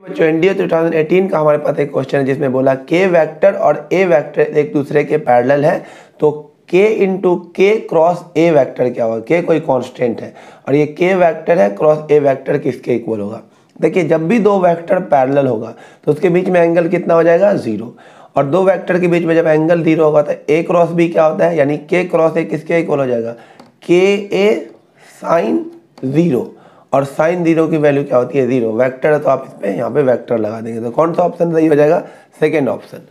बच्चों एनडीए 2018 का हमारे पास एक क्वेश्चन है जिसमें बोला के वेक्टर और ए वेक्टर एक दूसरे के पैरेलल है, तो के इंटू के क्रॉस ए वेक्टर क्या होगा। के कोई कांस्टेंट है और ये के वेक्टर है, क्रॉस ए वेक्टर किसके इक्वल होगा। देखिए जब भी दो वेक्टर पैरेलल होगा तो उसके बीच में एंगल कितना हो जाएगा, जीरो। और दो वेक्टर के बीच में जब एंगल जीरो होगा तो ए क्रॉस बी क्या होता है, यानी के क्रॉस ए किसके इक्वल हो जाएगा, के ए साइन जीरो। और साइन जीरो की वैल्यू क्या होती है, जीरो। वेक्टर है तो आप इस पे यहाँ पे वेक्टर लगा देंगे, तो कौन सा ऑप्शन सही हो जाएगा, सेकेंड ऑप्शन।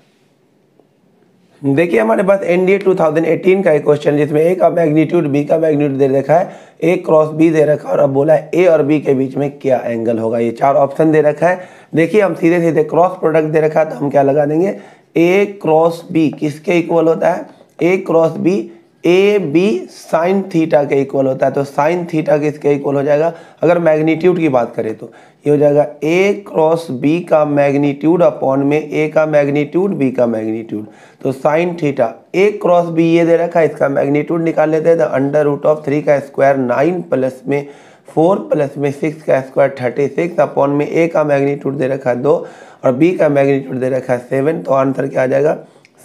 देखिए हमारे पास एनडीए 2018 का एक क्वेश्चन जिसमें ए का मैग्नीट्यूड बी का मैग्नीट्यूड दे रखा है, ए क्रॉस बी दे रखा है और अब बोला है ए और बी के बीच में क्या एंगल होगा। ये चार ऑप्शन दे रखा है। देखिए हम सीधे सीधे क्रॉस प्रोडक्ट दे रखा है तो हम क्या लगा देंगे, ए क्रॉस बी किसके इक्वल होता है, A cross B A B sine theta के इक्वल होता है। तो साइन थीटा किसके इक्वल हो जाएगा, अगर मैग्नीट्यूड की बात करें तो ये हो जाएगा ए क्रॉस बी का मैग्नीट्यूड अपॉन में ए का मैग्नीट्यूड बी का मैग्नीट्यूड। तो साइन थीटा ए क्रॉस बी ये दे रखा है, इसका मैग्नीट्यूड निकाल लेते हैं। तो अंडर रूट ऑफ 3 का स्क्वायर 9 प्लस में 4 प्लस में 6 का स्क्वायर 36 अपॉन में ए का मैग्नीट्यूड दे रखा है 2 और बी का मैग्नीट्यूड दे रखा है 7। तो आंसर क्या आ जाएगा,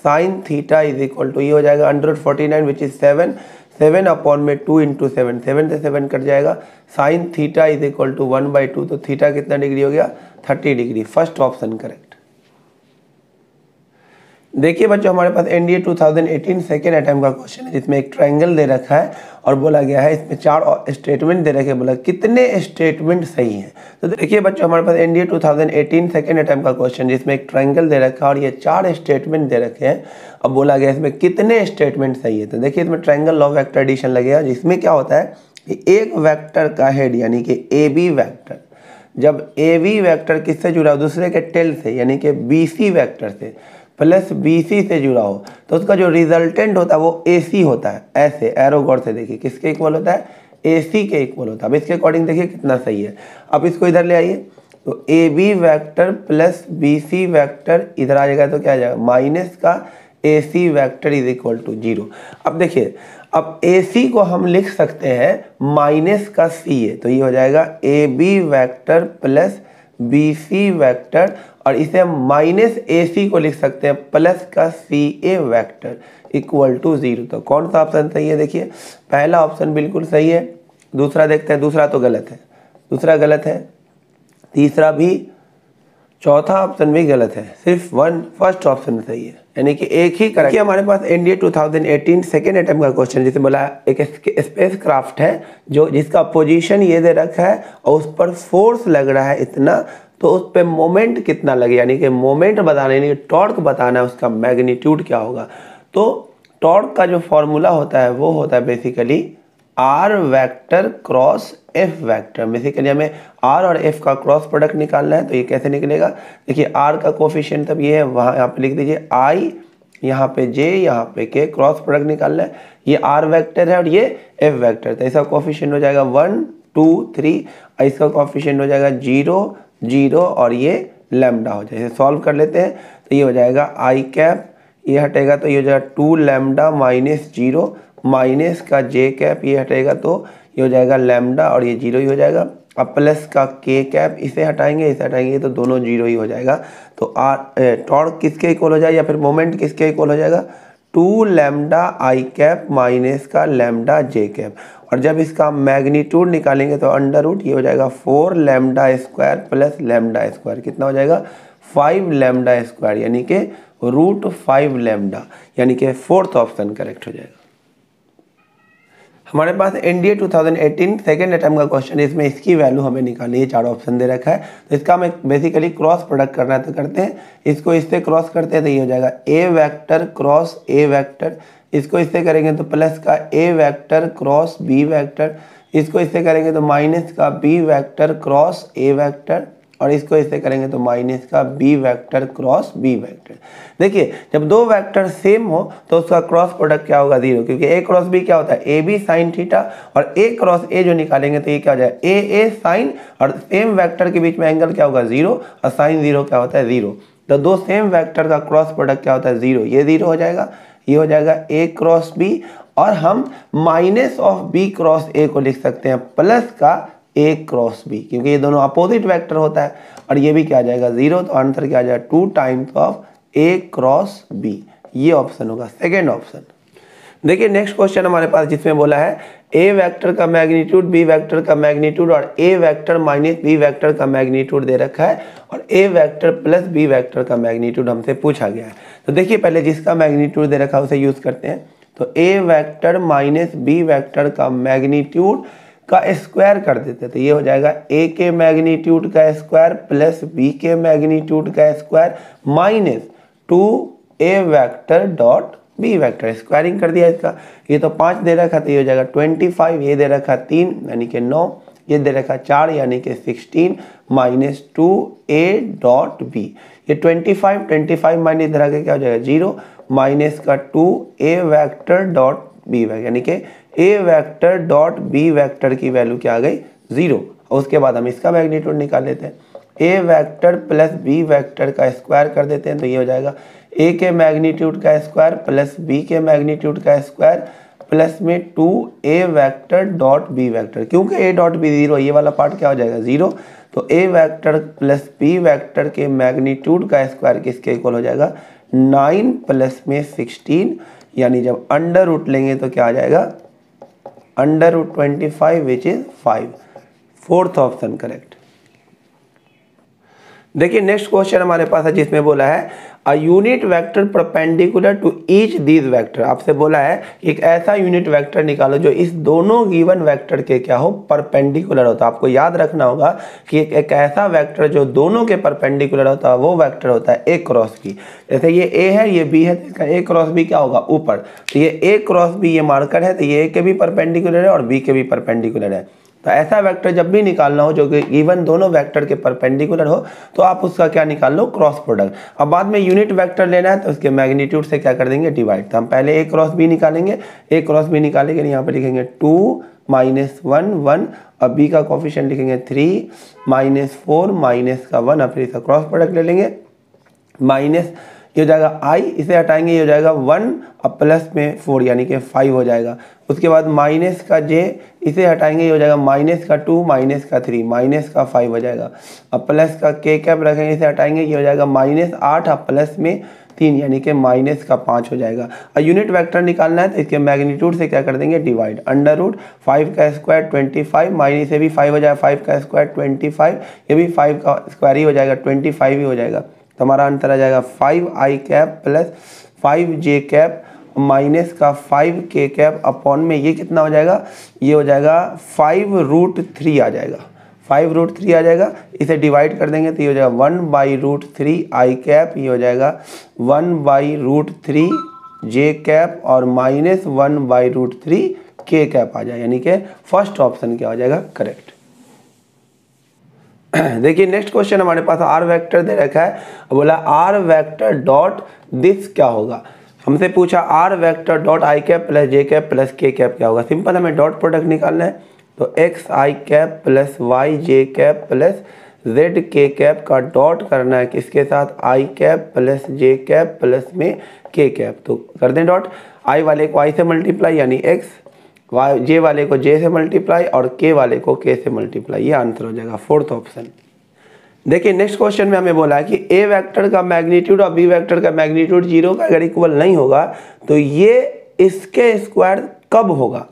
sine theta is equal to ये हो जाएगा under root 49 which is 7 7 upon में 2 इंटू 7 7 से 7 कट जाएगा। Sine theta is equal to 1/2। तो थीटा कितना डिग्री हो गया, 30 डिग्री। First option correct. देखिए बच्चों हमारे पास एनडीए 2018 सेकेंड अटेम्प्ट का क्वेश्चन है जिसमें एक ट्रायंगल दे रखा है और बोला गया है इसमें 4 स्टेटमेंट दे रखे, बोला कितने स्टेटमेंट सही हैं। तो देखिए बच्चों हमारे पास एनडीए 2018 सेकेंड अटेम्प्ट का क्वेश्चन जिसमें एक ट्रायंगल दे रखा है और ये 4 स्टेटमेंट दे रखे हैं। अब बोला गया इसमें कितने स्टेटमेंट सही है। तो देखिए इसमें ट्रायंगल लॉ वेक्टर एडिशन लगेगा जिसमें क्या होता है कि एक वेक्टर का हेड यानी कि ए बी वैक्टर, जब ए बी वैक्टर किससे जुड़ा हो, दूसरे के टेल से यानी कि बी सी वैक्टर से प्लस बी सी से जुड़ा हो, तो उसका जो रिजल्टेंट होता है वो ए सी होता है। ऐसे एरो गौर से देखिए किसके इक्वल होता है, ए सी के इक्वल होता है। अब इसके अकॉर्डिंग देखिए कितना सही है। अब इसको इधर ले आइए तो A B vector plus B C vector इधर आ जाएगा तो क्या आ जाएगा, माइनस का A C vector is equal to 0। अब देखिए अब ए सी को हम लिख सकते हैं माइनस का सी है, तो ये हो जाएगा A B vector plus B C vector और इसे हम माइनस ए सी को लिख सकते हैं प्लस का सी ए वैक्टर इक्वल टू 0। तो कौन सा ऑप्शन सही है, देखिए पहला ऑप्शन बिल्कुल सही है। दूसरा देखते हैं, दूसरा तो गलत है, दूसरा गलत है, तीसरा भी, चौथा ऑप्शन भी गलत है, सिर्फ फर्स्ट ऑप्शन सही है, यानी कि एक ही करेक्ट। हमारे पास एनडीए 2018 सेकेंड अटेम्प्ट का क्वेश्चन जिसे बोला एक स्पेस क्राफ्ट है जो जिसका पोजीशन ये दे रखा है और उस पर फोर्स लग रहा है इतना, तो उस पर मोमेंट कितना लगे, यानी कि मोमेंट बताना यानी कि टॉर्क बताना है, उसका मैग्नीट्यूड क्या होगा। तो टॉर्क का जो फॉर्मूला होता है वो होता है basically R vector cross F vector. Basically हमें आर और एफ का क्रॉस प्रोडक्ट निकालना है। तो ये कैसे निकलेगा, देखिए आर का कोफिशिएंट तब ये है, वहाँ यहाँ पे लिख दीजिए आई, यहाँ पे जे, यहाँ पे के, क्रॉस प्रोडक्ट निकालना है। ये आर वेक्टर है और ये एफ वेक्टर, तो इसका कोफिशिएंट हो जाएगा 1 2 3 और इसका कोफिशिएंट हो जाएगा 0 0 और ये लैम्डा हो जाएगा। सॉल्व कर लेते हैं तो ये हो जाएगा आई कैप, ये हटेगा तो ये हो जाएगा 2 लैम्डा माइनस 0 माइनस का जे कैप, ये हटेगा तो ये हो जाएगा लैम्डा और ये 0 ही हो जाएगा। अब प्लस का के कैप, इसे हटाएंगे इसे हटाएंगे तो दोनों 0 ही हो जाएगा। तो टॉर्क किसके इक्वल हो जाएगा या फिर मोमेंट किसके इक्वल हो जाएगा, 2 लैम्डा आई कैप माइनस का लैम्डा जे कैप। और जब इसका मैग्नीट्यूड निकालेंगे तो अंडर रूट ये हो जाएगा 4 lambda square plus lambda square, कितना हो जाएगा 5 लैम्डा स्क्वायर, यानी कि रूट 5 लैम्डा, यानी कि फोर्थ ऑप्शन करेक्ट हो जाएगा। हमारे पास एनडीए 2018 सेकेंड अटेम्प्ट का क्वेश्चन है, इसमें इसकी वैल्यू हमें निकालनी है। 4 ऑप्शन दे रखा है तो इसका हमें बेसिकली क्रॉस प्रोडक्ट करना है, तो करते हैं इसको इससे क्रॉस करते हैं तो ये हो जाएगा A vector cross A vector, इसको इससे करेंगे तो प्लस का A vector cross B vector, इसको इससे करेंगे तो माइनस का B vector cross A vector और इसको इससे करेंगे तो माइनस का B vector cross B vector. देखिए जब दो वेक्टर सेम हो तो उसका क्रॉस प्रोडक्ट क्या होगा, 0, क्योंकि ए क्रॉस बी क्या होता है ए बी साइन थीटा और ए क्रॉस ए जो निकालेंगे तो ये क्या हो जाएगा ए ए साइन, और सेम वेक्टर के बीच में एंगल क्या होगा 0 और साइन 0 क्या होता है 0। तो दो सेम वेक्टर का क्रॉस प्रोडक्ट क्या होता है 0, ये 0 हो जाएगा, ये हो जाएगा ए क्रॉस बी और हम minus of B cross A को लिख सकते हैं प्लस का ए क्रॉस बी, क्योंकि ये दोनों अपोजिट वेक्टर होता है और ये भी क्या आ जाएगा 0, तो आंसर क्या आ जाएगा 2 times of A cross B। ये ऑप्शन होगा सेकेंड ऑप्शन। देखिए नेक्स्ट क्वेश्चन हमारे पास जिसमें बोला है A वेक्टर का मैग्नीट्यूड B वेक्टर का मैग्नीट्यूड और A vector minus B vector का मैग्नीट्यूड दे रखा है और A vector plus B vector का मैग्नीट्यूड हमसे पूछा गया है। तो देखिए पहले जिसका मैग्नीट्यूड दे रखा है उसे यूज करते हैं। तो A vector minus B vector का मैग्नीट्यूड का स्क्वायर कर देते हैं, तो ये हो जाएगा A के मैग्नीट्यूड का स्क्वायर प्लस B के मैग्नीट्यूड का square minus 2A vector dot B vector. Squaring कर दिया इसका। ये तो 5 दे रखा तो ये हो जाएगा 25, ये दे रखा 3 यानी कि 9, ये दे रखा 4 यानी कि 16 माइनस 2A डॉट B। ये 25 माइनस इधर आके क्या हो जाएगा 0 माइनस का 2A vector dot B vector, यानी कि A vector dot B vector की वैल्यू क्या आ गई 0। उसके बाद हम इसका मैग्नीट्यूड निकाल लेते हैं। A vector plus B vector का स्क्वायर कर देते हैं, तो ये हो जाएगा A के मैग्नीट्यूड का स्क्वायर प्लस B के मैग्नीट्यूड का स्क्वायर प्लस में 2A vector dot B vector. क्योंकि A डॉट B 0, ये वाला पार्ट क्या हो जाएगा 0, तो A vector plus B vector के मैग्नीट्यूड का स्क्वायर किसके इक्वल हो जाएगा 9 प्लस में 16, यानी जब अंडर रूट लेंगे तो क्या आ जाएगा under root 25 which is 5। Fourth option correct. देखिए नेक्स्ट क्वेश्चन हमारे पास है जिसमें बोला है a unit vector perpendicular to each these vector. आपसे बोला है एक ऐसा यूनिट वेक्टर निकालो जो इस दोनों गिवन वेक्टर के क्या हो परपेंडिकुलर होता है। आपको याद रखना होगा कि एक ऐसा वेक्टर जो दोनों के परपेंडिकुलर होता है वो वेक्टर होता है A क्रॉस B। जैसे ये A है ये B है, तो इसका A क्रॉस B क्या होगा ऊपर, तो ये A क्रॉस B ये मार्कर है, तो ये A के भी परपेंडिकुलर है और B के भी परपेंडिकुलर है। तो ऐसा वेक्टर जब भी निकालना हो जो कि इवन दोनों वेक्टर के परपेंडिकुलर हो तो आप उसका क्या निकाल लो क्रॉस प्रोडक्ट। अब बाद में यूनिट वेक्टर लेना है तो उसके मैग्नीट्यूड से क्या कर देंगे डिवाइड। तो हम पहले A क्रॉस B निकालेंगे, A क्रॉस B निकालेंगे यहाँ पर लिखेंगे 2 माइनस 1 1 और B का कोफिशिएंट लिखेंगे 3 माइनस 4 माइनस का 1 और फिर इसका क्रॉस प्रोडक्ट ले लेंगे। माइनस ये हो जाएगा I, इसे हटाएंगे ये हो जाएगा 1 और प्लस में 4 यानी कि 5 हो जाएगा। उसके बाद माइनस का J, इसे हटाएंगे ये हो जाएगा माइनस का 2 माइनस का 3 माइनस का 5 हो जाएगा। अब प्लस का K कैप रखेंगे, इसे हटाएंगे ये हो जाएगा माइनस 8 और प्लस में 3 यानी कि माइनस का 5 हो जाएगा। और यूनिट वेक्टर निकालना है तो इसके मैग्नीट्यूड से क्या कर देंगे डिवाइड। अंडर रूट 5 का स्क्वायर 25 माइनस से भी 5 हो जाएगा, 5 का स्क्वायर 25, ये भी 5 का स्क्वायर ही हो जाएगा 25 ही हो जाएगा। तो हमारा आंसर आ जाएगा 5I cap plus 5J cap minus का 5K कैप अपॉन में ये कितना हो जाएगा, ये हो जाएगा 5√3 आ जाएगा, 5√3 आ जाएगा। इसे डिवाइड कर देंगे तो ये हो जाएगा 1/√3I कैप, ये हो जाएगा 1/√3J कैप और माइनस 1/√3K कैप आ जाएगा, यानी कि फर्स्ट ऑप्शन क्या हो जाएगा करेक्ट। देखिए नेक्स्ट क्वेश्चन हमारे पास आर वेक्टर दे रखा है, बोला आर वेक्टर डॉट दिस क्या होगा। हमसे पूछा R vector dot I cap plus J cap plus K cap क्या होगा। सिंपल हमें डॉट प्रोडक्ट निकालना है, तो X I cap plus Y J cap plus Z K cap का डॉट करना है किसके साथ I cap plus J cap plus में के कैप। तो कर दें डॉट, आई वाले को आई से मल्टीप्लाई यानी एक्स, वाई जे वाले को जे से मल्टीप्लाई और के वाले को के से मल्टीप्लाई, ये आंसर हो जाएगा फोर्थ ऑप्शन। देखिए नेक्स्ट क्वेश्चन में हमें बोला है कि ए वेक्टर का मैग्नीट्यूड और बी वेक्टर का मैग्नीट्यूड 0 का अगर इक्वल नहीं होगा तो ये इसके स्क्वायर कब होगा।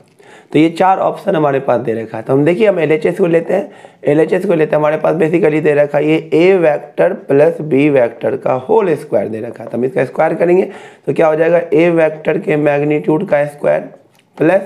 तो ये 4 ऑप्शन हमारे पास दे रखा है। तो हम देखिए हम LHS को लेते हैं, LHS को लेते हैं, हमारे पास बेसिकली दे रखा है ये ए वेक्टर प्लस बी वेक्टर का होल स्क्वायर दे रखा है। तो हम इसका स्क्वायर करेंगे तो क्या हो जाएगा ए वेक्टर के मैग्नीट्यूड का स्क्वायर प्लस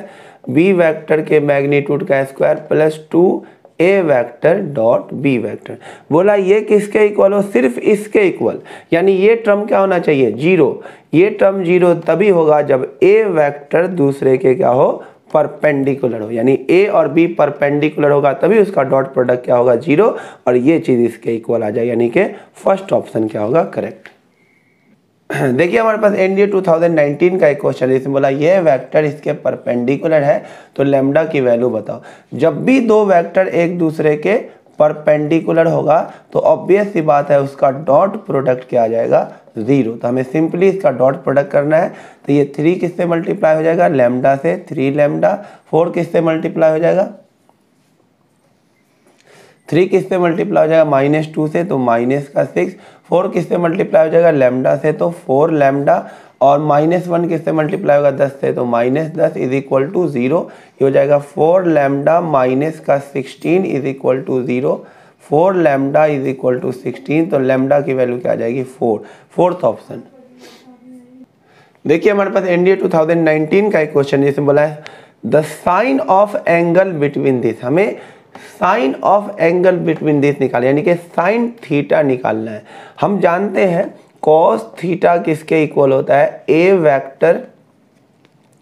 बी वेक्टर के मैग्नीट्यूड का square plus 2A vector dot B vector. बोला ये किसके इक्वल हो, सिर्फ इसके इक्वल, यानी ये टर्म क्या होना चाहिए 0। ये टर्म 0 तभी होगा जब A वेक्टर दूसरे के क्या हो परपेंडिकुलर हो, यानी A और B परपेंडिकुलर होगा तभी उसका डॉट प्रोडक्ट क्या होगा 0 और ये चीज़ इसके इक्वल आ जाए, यानी कि फर्स्ट ऑप्शन क्या होगा करेक्ट। देखिए हमारे पास एनडीए 2019 का एक क्वेश्चन है, इसमें बोला ये वेक्टर इसके परपेंडिकुलर है तो लैम्डा की वैल्यू बताओ। जब भी दो वेक्टर एक दूसरे के परपेंडिकुलर होगा तो ऑब्वियस सी बात है उसका डॉट प्रोडक्ट क्या आ जाएगा 0। तो हमें सिंपली इसका डॉट प्रोडक्ट करना है, तो ये 3 किससे मल्टीप्लाई हो जाएगा लैम्डा से, 3 लैम्डा, 4 किससे मल्टीप्लाई हो जाएगा 3 किससे मल्टीप्लाई हो जाएगा -2 से, तो माइनस का 6। 4 किससे मल्टीप्लाई हो जाएगा लैम्डा से, तो 4 लैम्डा, और -1 किससे मल्टीप्लाई होगा 10 से, तो -10 इज इक्वल टू 0। ये हो जाएगा 4 लैम्डा माइनस का 16 is equal to 0। 4 lambda is equal to 16, तो लैम्डा की वैल्यू क्या आ जाएगी 4। Fourth option. देखिए हमारे पास एनडीए 2019 का एक क्वेश्चन जिसमें बोला है the sine of angle between this, हमें sine of angle between this निकालना, यानी कि साइन थीटा निकालना है। हम जानते हैं कॉस थीटा किसके इक्वल होता है ए वेक्टर,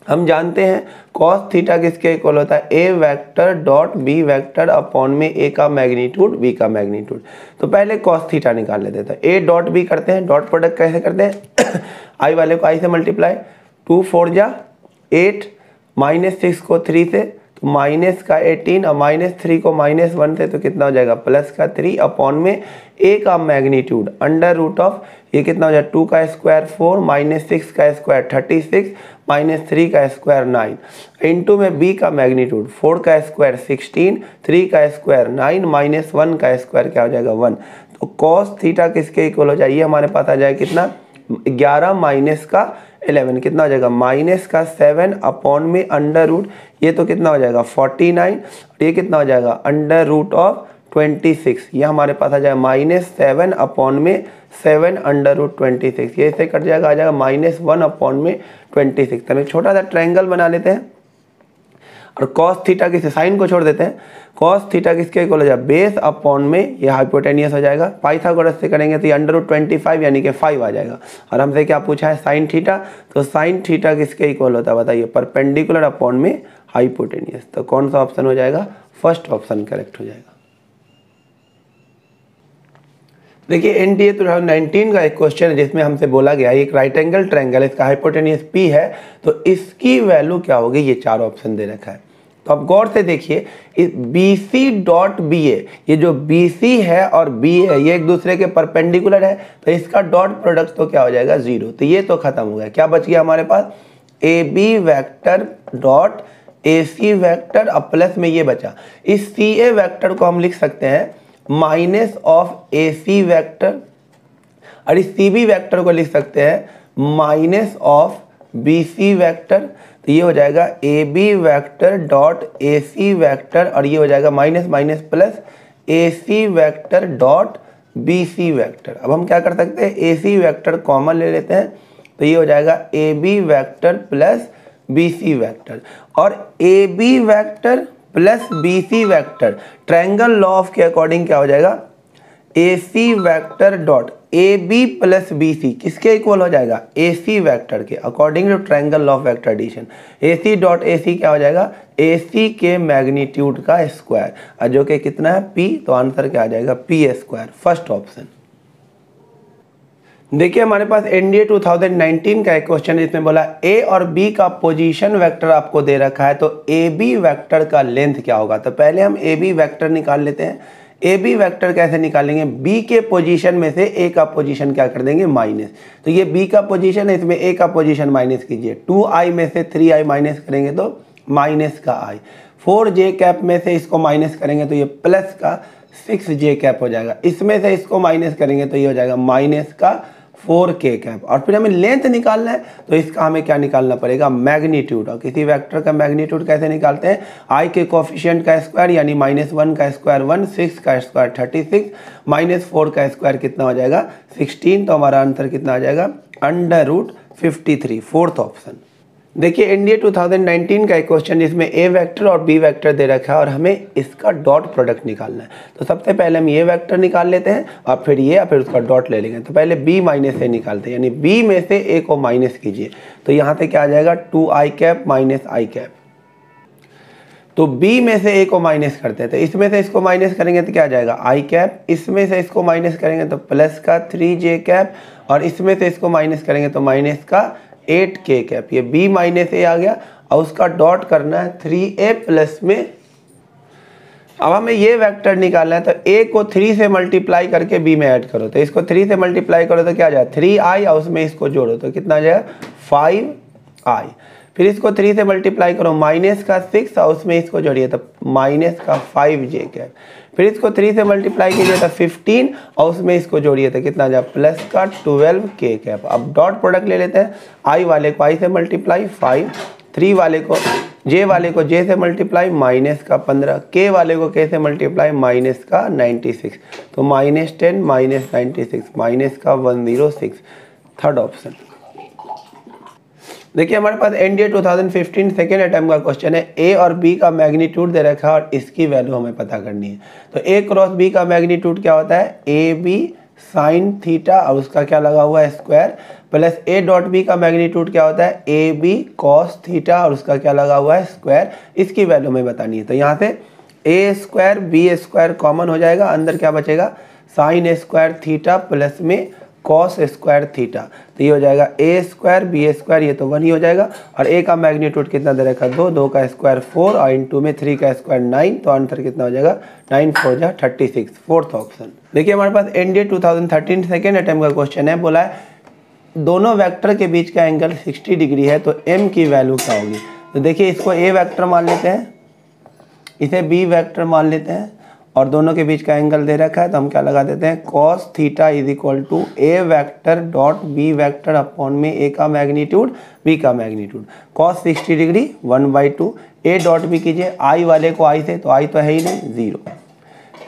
हम जानते हैं कॉस थीटा किसके इक्वल होता है A vector dot B vector upon में ए का मैग्नीट्यूड बी का मैग्नीट्यूड। तो पहले कॉस थीटा निकाल लेते हैं। ए डॉट बी करते हैं, डॉट प्रोडक्ट कैसे करते हैं आई वाले को आई से मल्टीप्लाई, 2 4 जा 8, -6 को 3 से, तो माइनस का 18 और -3 को -1 से, तो कितना हो जाएगा प्लस का 3 अपॉन में ए का मैग्नीट्यूड अंडर रूट ऑफ, ये कितना हो जाएगा 2 का स्क्वायर 4, -6 का स्क्वायर 36, -3 का स्क्वायर 9, इंटू में बी का मैग्नीट्यूड 4 का स्क्वायर 16, 3 का स्क्वायर 9, -1 का स्क्वायर क्या हो जाएगा 1। तो कॉस थीटा किसके इक्वल हो जाएगा, ये हमारे पास आ जाएगा कितना 11 माइनस का 11, कितना हो जाएगा माइनस का 7 अपॉन में अंडर रूट, ये तो कितना हो जाएगा 49, और ये कितना हो जाएगा अंडर रूट ऑफ 26, ये हमारे पास आ जाएगा -7 अपॉन में 7 अंडर रूट 26, ये इससे कट जाएगा, आ जाएगा -1 अपॉन में 26। तो हम एक छोटा सा ट्रायंगल बना लेते हैं और कॉस थीटा किससे, साइन को छोड़ देते हैं, कॉस थीटा किसके इक्वल हो जाएगा बेस अपॉन में ये हाइपोटेनियस हो जाएगा, पाइथागोरस से करेंगे तो ये अंडर रूट 25 यानी कि 5 आ जाएगा। और हमसे क्या पूछा है साइन थीटा, तो साइन थीटा किसके इक्वल होता है बताइए परपेंडिकुलर अपॉन में हाइपोटेनियस। तो कौन सा ऑप्शन हो जाएगा, फर्स्ट ऑप्शन करेक्ट हो जाएगा। देखिए एनडीए 2019 का एक क्वेश्चन है जिसमें हमसे बोला गया एक राइट एंगल ट्रायंगल, इसका हाइपोटेनियस पी है, तो इसकी वैल्यू क्या होगी, ये 4 ऑप्शन दे रखा है। तो आप गौर से देखिए इस BC डॉट BA, ये जो BC है और BA है ये एक दूसरे के परपेंडिकुलर है, तो इसका डॉट प्रोडक्ट तो क्या हो जाएगा 0। तो ये तो खत्म हो गया, क्या बच गया हमारे पास AB vector dot AC vector, अब प्लस में ये बचा, इस CA वेक्टर को हम लिख सकते हैं माइनस ऑफ AC वेक्टर, और इस CB वेक्टर को लिख सकते हैं माइनस ऑफ BC वेक्टर। तो ये हो जाएगा AB vector dot AC vector, और ये हो जाएगा minus minus plus AC vector dot BC vector. अब हम क्या कर सकते हैं AC वेक्टर कॉमन ले लेते हैं, तो ये हो जाएगा AB vector plus BC vector, और AB vector plus BC vector triangle law of के अकॉर्डिंग क्या हो जाएगा AC vector dot AB plus BC किसके इक्वल हो जाएगा AC वेक्टर के, according to triangle law of vector addition. AC dot AC क्या हो जाएगा AC के मैग्नीट्यूड का स्क्वायर, और जो कि कितना है P, तो आंसर क्या आ जाएगा P स्क्वायर, फर्स्ट ऑप्शन। देखिए हमारे पास एनडीए 2019 का एक क्वेश्चन है जिसमें बोला ए और बी का पोजीशन वेक्टर आपको दे रखा है, तो ए बी वेक्टर का लेंथ क्या होगा। तो पहले हम ए बी वेक्टर निकाल लेते हैं। ए बी वेक्टर कैसे निकालेंगे, बी के पोजीशन में से ए का पोजीशन क्या कर देंगे माइनस, तो ये बी का पोजीशन है, इसमें ए का पोजीशन माइनस कीजिए, 2i में से 3i माइनस करेंगे तो माइनस का i, 4j कैप में से इसको माइनस करेंगे तो ये प्लस का 6j कैप हो जाएगा, इसमें से इसको माइनस करेंगे तो ये हो जाएगा माइनस का 4k कैप। और फिर हमें लेंथ निकालना है, तो इसका हमें क्या निकालना पड़ेगा मैग्नीट्यूड, और किसी वेक्टर का मैग्नीट्यूड कैसे निकालते हैं i के कोफिशिएंट का स्क्वायर यानी -1 का स्क्वायर 1, 6 का स्क्वायर 36, -4 का स्क्वायर कितना हो जाएगा 16, तो हमारा आंसर कितना आ जाएगा अंडर रूट 53, फोर्थ ऑप्शन। देखिए एनडीए 2019 का एक क्वेश्चन जिसमें ए वेक्टर और बी वेक्टर दे रखा है और हमें इसका डॉट प्रोडक्ट निकालना है। तो सबसे पहले हम ये वेक्टर निकाल लेते हैं और फिर ये और फिर उसका डॉट ले लेंगे। तो पहले b माइनस ए निकालते हैं, यानी b में से a को माइनस कीजिए, तो यहाँ से क्या आ जाएगा 2i cap minus i cap. तो b में से a को माइनस करते हैं, तो इसमें से इसको माइनस करेंगे तो क्या आ जाएगा i कैप, इसमें से इसको माइनस करेंगे तो प्लस का 3j कैप, और इसमें से इसको माइनस करेंगे तो माइनस का 8k कैप। ये b माइनस a आ गया और उसका डॉट करना है 3a प्लस में। अब हमें ये वेक्टर निकालना है, तो a को 3 से मल्टीप्लाई करके b में ऐड करो, तो इसको 3 से मल्टीप्लाई करो तो क्या आ जाए 3i, और उसमें इसको जोड़ो तो कितना आ जाएगा 5i। फिर इसको 3 से मल्टीप्लाई करो, माइनस का 6 और उसमें इसको जोड़िए तो माइनस का 5j कैप। फिर इसको 3 से मल्टीप्लाई कीजिए तो 15 और उसमें इसको जोड़िए तो कितना जाए प्लस का 12k कैप। अब डॉट प्रोडक्ट ले लेते हैं, i वाले को i से मल्टीप्लाई 5, 3 वाले को j वाले को j से मल्टीप्लाई माइनस का 15, k वाले को k से मल्टीप्लाई माइनस का 96, तो -10 माइनस 96 माइनस का 106, थर्ड ऑप्शन। देखिए हमारे पास एनडीए 2015 सेकेंड अटेम्प्ट का क्वेश्चन है, ए और बी का मैग्नीट्यूड दे रखा है और इसकी वैल्यू हमें पता करनी है। तो ए क्रॉस बी का मैग्नीट्यूड क्या होता है, ए बी साइन थीटा और उसका क्या लगा हुआ है square, plus A dot B का मैग्नीट्यूड क्या होता है, ए बी कॉस थीटा और उसका क्या लगा हुआ है स्क्वायर, इसकी वैल्यू हमें बतानी है। तो यहाँ से ए स्क्वायर बी स्क्वायर कॉमन हो जाएगा, अंदर क्या बचेगा साइन स्क्वायर थीटा प्लस में कॉस स्क्वायर थीटा, तो ये हो जाएगा ए स्क्वायर बी स्क्वायर, ये तो 1 ही हो जाएगा। और ए का मैग्नीट्यूड कितना दे रखा है 2, 2 का स्क्वायर 4 और इनटू में 3 का स्क्वायर 9, तो आंसर कितना हो जाएगा 9 4 जा 36, फोर्थ ऑप्शन। देखिए हमारे पास एनडीए 2013 सेकेंड अटेम्प्ट का क्वेश्चन है, बोला है दोनों वेक्टर के बीच का एंगल 60 डिग्री है तो एम की वैल्यू क्या होगी। तो देखिए इसको ए वेक्टर मान लेते हैं, इसे बी वेक्टर मान लेते हैं और दोनों के बीच का एंगल दे रखा है तो हम क्या लगा देते हैं cos theta is equal to A vector dot B vector upon में ए का मैग्नीट्यूड बी का magnitude. cos 60 degree 1/2, A dot B कीजिए, आई वाले को आई से तो आई तो है ही नहीं 0,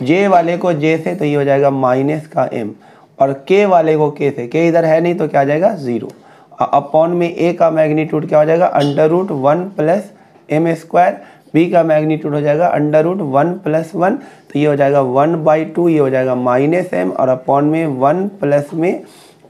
जे वाले को जे से तो ये हो जाएगा माइनस का m और के वाले को के से, के इधर है नहीं तो क्या आ जाएगा 0, अपॉन में ए का मैग्नीट्यूड क्या हो जाएगा √1 प्लस m स्क्वायर, बी का मैग्नीट्यूड हो जाएगा √1 प्लस 1 तो ये हो जाएगा 1/2, ये हो जाएगा -m और अपॉन में 1 प्लस में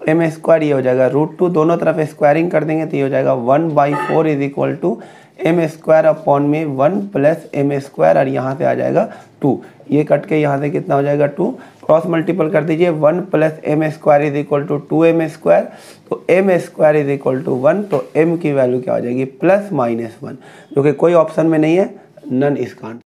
m स्क्वायर, ये हो जाएगा √2, दोनों तरफ स्क्वायरिंग कर देंगे तो ये हो जाएगा 1/4 is equal to m square upon में 1 प्लस m स्क्वायर और यहाँ से आ जाएगा 2, ये कट के यहाँ से कितना हो जाएगा 2, क्रॉस मल्टीपल कर दीजिए 1 plus m square is equal to 2m square, तो m square is equal to 1, तो m की वैल्यू क्या हो जाएगी +-1, जो कि कोई ऑप्शन में नहीं है, नन इसका।